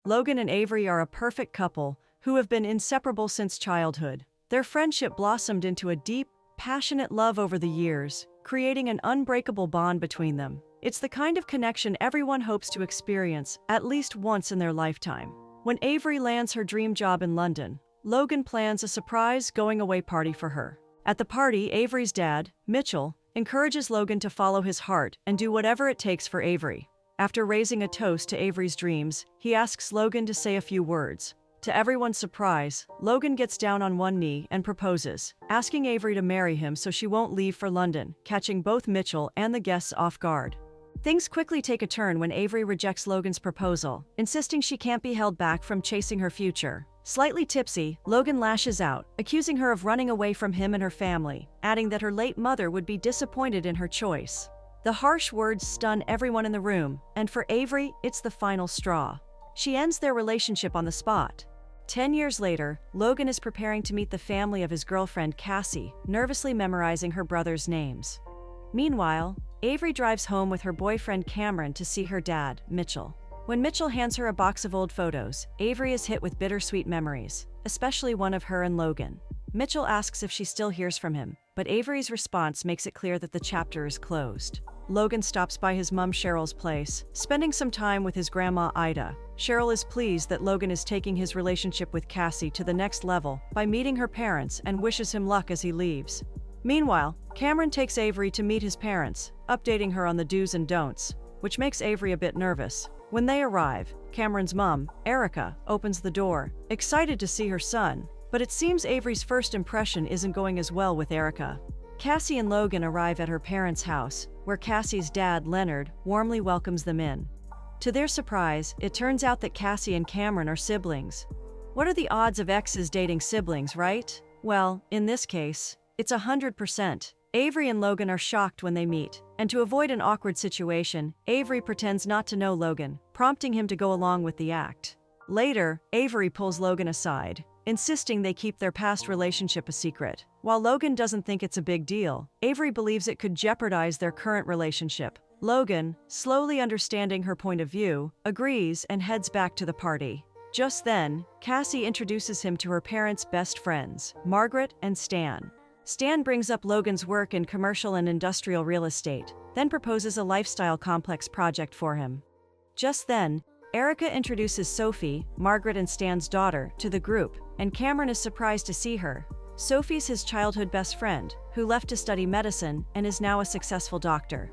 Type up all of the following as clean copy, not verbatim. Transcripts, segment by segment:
Logan and Avery are a perfect couple who have been inseparable since childhood. Their friendship blossomed into a deep, passionate love over the years, creating an unbreakable bond between them. It's the kind of connection everyone hopes to experience at least once in their lifetime. When Avery lands her dream job in London, Logan plans a surprise going-away party for her. At the party, Avery's dad, Mitchell, encourages Logan to follow his heart and do whatever it takes for Avery. After raising a toast to Avery's dreams, he asks Logan to say a few words. To everyone's surprise, Logan gets down on one knee and proposes, asking Avery to marry him so she won't leave for London, catching both Mitchell and the guests off guard. Things quickly take a turn when Avery rejects Logan's proposal, insisting she can't be held back from chasing her future. Slightly tipsy, Logan lashes out, accusing her of running away from him and her family, adding that her late mother would be disappointed in her choice. The harsh words stun everyone in the room, and for Avery, it's the final straw. She ends their relationship on the spot. 10 years later, Logan is preparing to meet the family of his girlfriend Cassie, nervously memorizing her brother's names. Meanwhile, Avery drives home with her boyfriend Cameron to see her dad, Mitchell. When Mitchell hands her a box of old photos, Avery is hit with bittersweet memories, especially one of her and Logan. Mitchell asks if she still hears from him, but Avery's response makes it clear that the chapter is closed. Logan stops by his mom Cheryl's place, spending some time with his grandma Ida. Cheryl is pleased that Logan is taking his relationship with Cassie to the next level by meeting her parents and wishes him luck as he leaves. Meanwhile, Cameron takes Avery to meet his parents, updating her on the do's and don'ts, which makes Avery a bit nervous. When they arrive, Cameron's mom, Erica, opens the door, excited to see her son, but it seems Avery's first impression isn't going as well with Erica. Cassie and Logan arrive at her parents' house, where Cassie's dad, Leonard, warmly welcomes them in. To their surprise, it turns out that Cassie and Cameron are siblings. What are the odds of exes dating siblings, right? Well, in this case, it's 100%. Avery and Logan are shocked when they meet, and to avoid an awkward situation, Avery pretends not to know Logan, prompting him to go along with the act. Later, Avery pulls Logan aside, insisting they keep their past relationship a secret. While Logan doesn't think it's a big deal, Avery believes it could jeopardize their current relationship. Logan, slowly understanding her point of view, agrees and heads back to the party. Just then, Cassie introduces him to her parents' best friends, Margaret and Stan. Stan brings up Logan's work in commercial and industrial real estate, then proposes a lifestyle complex project for him. Just then, Erica introduces Sophie, Margaret and Stan's daughter, to the group, and Cameron is surprised to see her. Sophie's his childhood best friend, who left to study medicine and is now a successful doctor.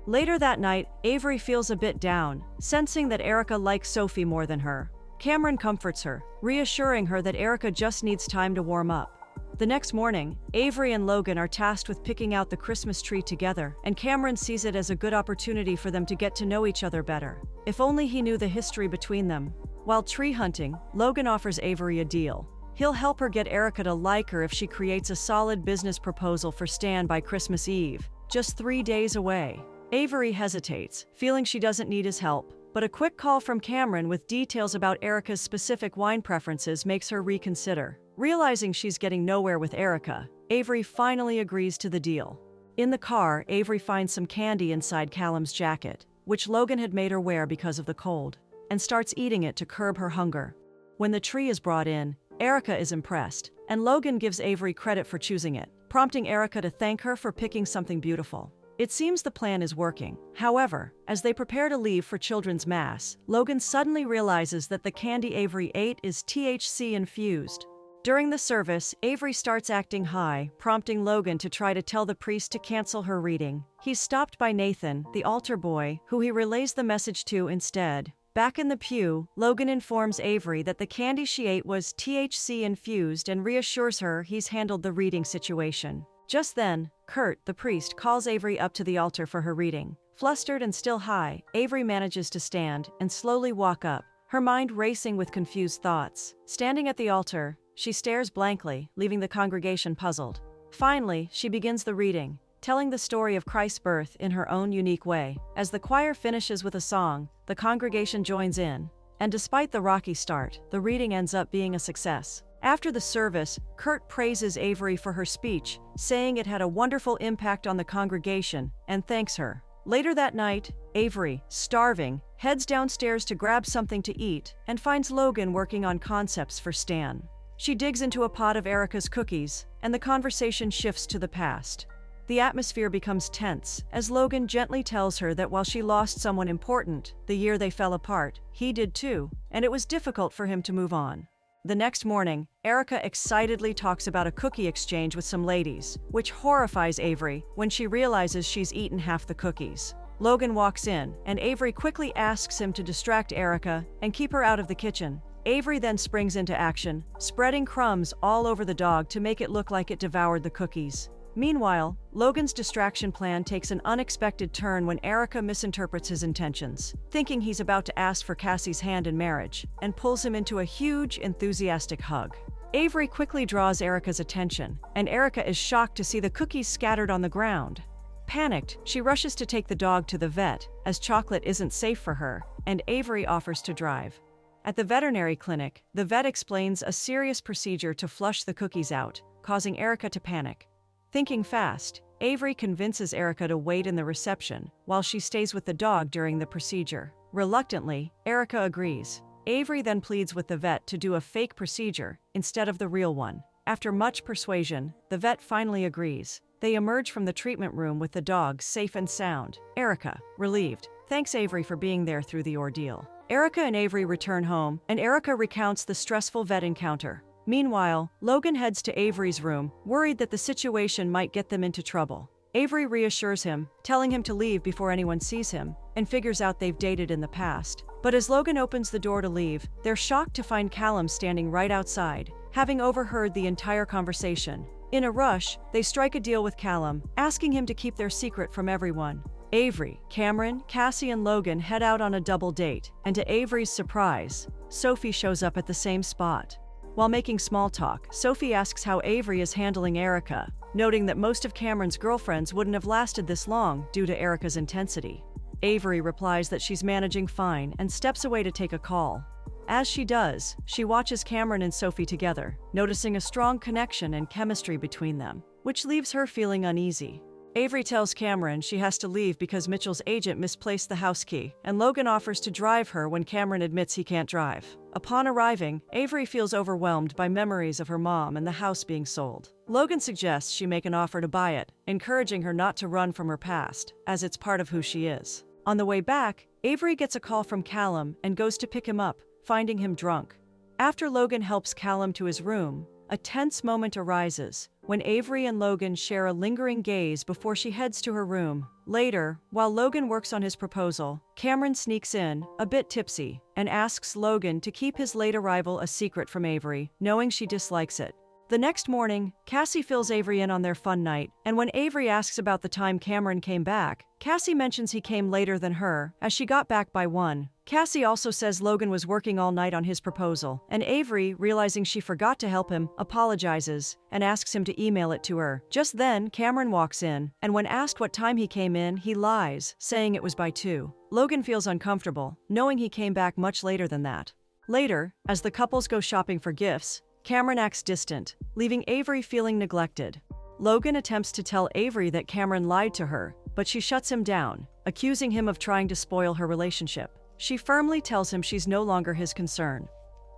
Later that night, Avery feels a bit down, sensing that Erica likes Sophie more than her. Cameron comforts her, reassuring her that Erica just needs time to warm up. The next morning, Avery and Logan are tasked with picking out the Christmas tree together, and Cameron sees it as a good opportunity for them to get to know each other better. If only he knew the history between them. While tree hunting, Logan offers Avery a deal. He'll help her get Erica to like her if she creates a solid business proposal for Stan by Christmas Eve, just 3 days away. Avery hesitates, feeling she doesn't need his help, but a quick call from Cameron with details about Erica's specific wine preferences makes her reconsider. Realizing she's getting nowhere with Erica, Avery finally agrees to the deal. In the car, Avery finds some candy inside Callum's jacket, which Logan had made her wear because of the cold, and starts eating it to curb her hunger. When the tree is brought in, Erica is impressed, and Logan gives Avery credit for choosing it, prompting Erica to thank her for picking something beautiful. It seems the plan is working. However, as they prepare to leave for children's mass, Logan suddenly realizes that the candy Avery ate is THC infused. During the service, Avery starts acting high, prompting Logan to try to tell the priest to cancel her reading. He's stopped by Nathan, the altar boy, who he relays the message to instead. Back in the pew, Logan informs Avery that the candy she ate was THC infused and reassures her he's handled the reading situation. Just then, Kurt, the priest, calls Avery up to the altar for her reading. Flustered and still high, Avery manages to stand and slowly walk up, her mind racing with confused thoughts. Standing at the altar, she stares blankly, leaving the congregation puzzled. Finally, she begins the reading, telling the story of Christ's birth in her own unique way. As the choir finishes with a song, the congregation joins in, and despite the rocky start, the reading ends up being a success. After the service, Kurt praises Avery for her speech, saying it had a wonderful impact on the congregation, and thanks her. Later that night, Avery, starving, heads downstairs to grab something to eat, and finds Logan working on concepts for Stan. She digs into a pot of Erica's cookies, and the conversation shifts to the past. The atmosphere becomes tense, as Logan gently tells her that while she lost someone important, the year they fell apart, he did too, and it was difficult for him to move on. The next morning, Erica excitedly talks about a cookie exchange with some ladies, which horrifies Avery when she realizes she's eaten half the cookies. Logan walks in, and Avery quickly asks him to distract Erica and keep her out of the kitchen. Avery then springs into action, spreading crumbs all over the dog to make it look like it devoured the cookies. Meanwhile, Logan's distraction plan takes an unexpected turn when Erica misinterprets his intentions, thinking he's about to ask for Cassie's hand in marriage, and pulls him into a huge, enthusiastic hug. Avery quickly draws Erica's attention, and Erica is shocked to see the cookies scattered on the ground. Panicked, she rushes to take the dog to the vet, as chocolate isn't safe for her, and Avery offers to drive. At the veterinary clinic, the vet explains a serious procedure to flush the cookies out, causing Erica to panic. Thinking fast, Avery convinces Erica to wait in the reception while she stays with the dog during the procedure. Reluctantly, Erica agrees. Avery then pleads with the vet to do a fake procedure instead of the real one. After much persuasion, the vet finally agrees. They emerge from the treatment room with the dog safe and sound. Erica, relieved, thanks Avery for being there through the ordeal. Erica and Avery return home, and Erica recounts the stressful vet encounter. Meanwhile, Logan heads to Avery's room, worried that the situation might get them into trouble. Avery reassures him, telling him to leave before anyone sees him, and figures out they've dated in the past. But as Logan opens the door to leave, they're shocked to find Callum standing right outside, having overheard the entire conversation. In a rush, they strike a deal with Callum, asking him to keep their secret from everyone. Avery, Cameron, Cassie, and Logan head out on a double date, and to Avery's surprise, Sophie shows up at the same spot. While making small talk, Sophie asks how Avery is handling Erica, noting that most of Cameron's girlfriends wouldn't have lasted this long due to Erica's intensity. Avery replies that she's managing fine and steps away to take a call. As she does, she watches Cameron and Sophie together, noticing a strong connection and chemistry between them, which leaves her feeling uneasy. Avery tells Cameron she has to leave because Mitchell's agent misplaced the house key, and Logan offers to drive her when Cameron admits he can't drive. Upon arriving, Avery feels overwhelmed by memories of her mom and the house being sold. Logan suggests she make an offer to buy it, encouraging her not to run from her past, as it's part of who she is. On the way back, Avery gets a call from Callum and goes to pick him up, finding him drunk. After Logan helps Callum to his room, a tense moment arises when Avery and Logan share a lingering gaze before she heads to her room. Later, while Logan works on his proposal, Cameron sneaks in, a bit tipsy, and asks Logan to keep his late arrival a secret from Avery, knowing she dislikes it. The next morning, Cassie fills Avery in on their fun night, and when Avery asks about the time Cameron came back, Cassie mentions he came later than her, as she got back by 1. Cassie also says Logan was working all night on his proposal, and Avery, realizing she forgot to help him, apologizes and asks him to email it to her. Just then, Cameron walks in, and when asked what time he came in, he lies, saying it was by 2. Logan feels uncomfortable, knowing he came back much later than that. Later, as the couples go shopping for gifts, Cameron acts distant, leaving Avery feeling neglected. Logan attempts to tell Avery that Cameron lied to her, but she shuts him down, accusing him of trying to spoil her relationship. She firmly tells him she's no longer his concern.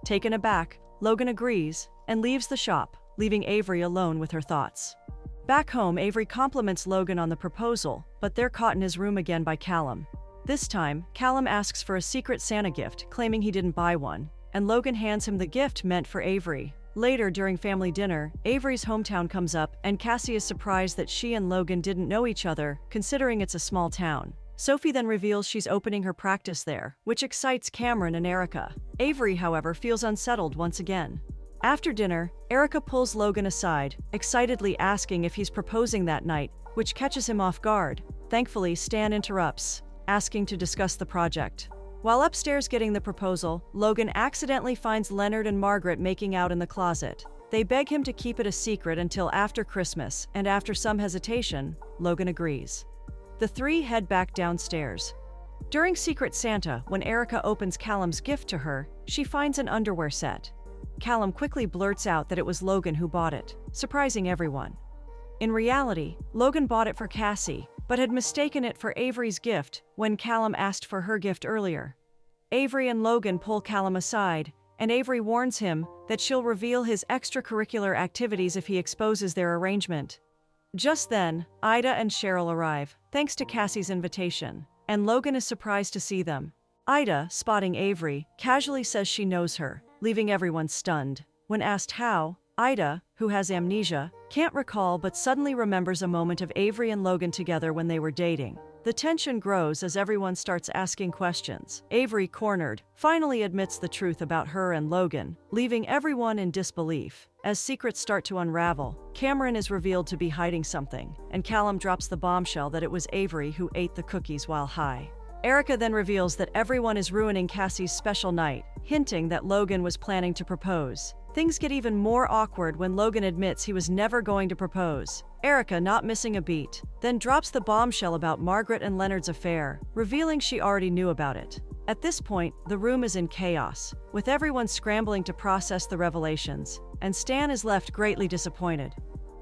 Taken aback, Logan agrees and leaves the shop, leaving Avery alone with her thoughts. Back home, Avery compliments Logan on the proposal, but they're caught in his room again by Callum. This time, Callum asks for a secret Santa gift, claiming he didn't buy one, and Logan hands him the gift meant for Avery. Later, during family dinner, Avery's hometown comes up, and Cassie is surprised that she and Logan didn't know each other, considering it's a small town. Sophie then reveals she's opening her practice there, which excites Cameron and Erica. Avery, however, feels unsettled once again. After dinner, Erica pulls Logan aside, excitedly asking if he's proposing that night, which catches him off guard. Thankfully, Stan interrupts, asking to discuss the project. While upstairs getting the proposal, Logan accidentally finds Leonard and Margaret making out in the closet. They beg him to keep it a secret until after Christmas, and after some hesitation, Logan agrees. The three head back downstairs. During Secret Santa, when Erica opens Callum's gift to her, she finds an underwear set. Callum quickly blurts out that it was Logan who bought it, surprising everyone. In reality, Logan bought it for Cassie, but had mistaken it for Avery's gift when Callum asked for her gift earlier. Avery and Logan pull Callum aside, and Avery warns him that she'll reveal his extracurricular activities if he exposes their arrangement. Just then, Ida and Cheryl arrive, thanks to Cassie's invitation, and Logan is surprised to see them. Ida, spotting Avery, casually says she knows her, leaving everyone stunned. When asked how, Ida, who has amnesia, can't recall but suddenly remembers a moment of Avery and Logan together when they were dating. The tension grows as everyone starts asking questions. Avery, cornered, finally admits the truth about her and Logan, leaving everyone in disbelief. As secrets start to unravel, Cameron is revealed to be hiding something, and Callum drops the bombshell that it was Avery who ate the cookies while high. Erica then reveals that everyone is ruining Cassie's special night, hinting that Logan was planning to propose. Things get even more awkward when Logan admits he was never going to propose. Erica, not missing a beat, then drops the bombshell about Margaret and Leonard's affair, revealing she already knew about it. At this point, the room is in chaos, with everyone scrambling to process the revelations, and Stan is left greatly disappointed.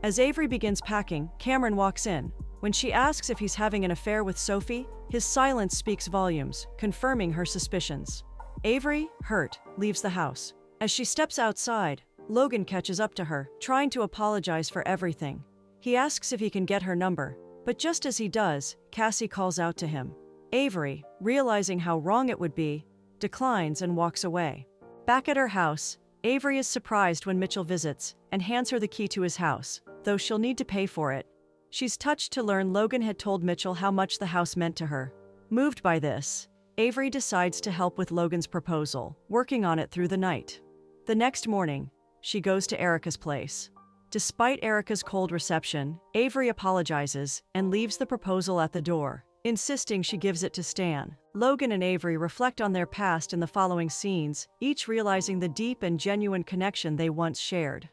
As Avery begins packing, Cameron walks in. When she asks if he's having an affair with Sophie, his silence speaks volumes, confirming her suspicions. Avery, hurt, leaves the house. As she steps outside, Logan catches up to her, trying to apologize for everything. He asks if he can get her number, but just as he does, Cassie calls out to him. Avery, realizing how wrong it would be, declines and walks away. Back at her house, Avery is surprised when Mitchell visits and hands her the key to his house, though she'll need to pay for it. She's touched to learn Logan had told Mitchell how much the house meant to her. Moved by this, Avery decides to help with Logan's proposal, working on it through the night. The next morning, she goes to Erica's place. Despite Erica's cold reception, Avery apologizes and leaves the proposal at the door, insisting she gives it to Stan. Logan and Avery reflect on their past in the following scenes, each realizing the deep and genuine connection they once shared.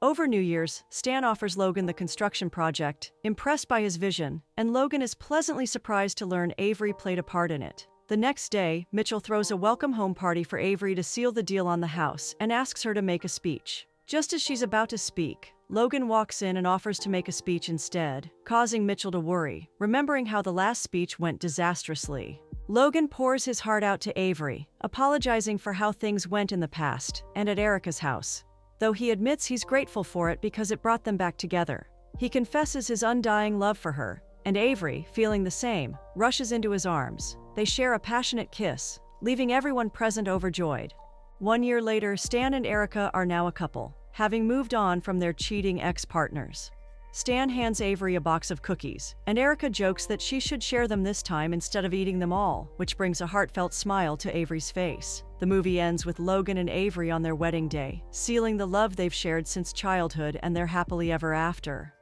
Over New Year's, Stan offers Logan the construction project, impressed by his vision, and Logan is pleasantly surprised to learn Avery played a part in it. The next day, Mitchell throws a welcome home party for Avery to seal the deal on the house and asks her to make a speech. Just as she's about to speak, Logan walks in and offers to make a speech instead, causing Mitchell to worry, remembering how the last speech went disastrously. Logan pours his heart out to Avery, apologizing for how things went in the past and at Erica's house, though he admits he's grateful for it because it brought them back together. He confesses his undying love for her, and Avery, feeling the same, rushes into his arms. They share a passionate kiss, leaving everyone present overjoyed. 1 year later, Stan and Erica are now a couple, having moved on from their cheating ex-partners. Stan hands Avery a box of cookies, and Erica jokes that she should share them this time instead of eating them all, which brings a heartfelt smile to Avery's face. The movie ends with Logan and Avery on their wedding day, sealing the love they've shared since childhood and their happily ever after.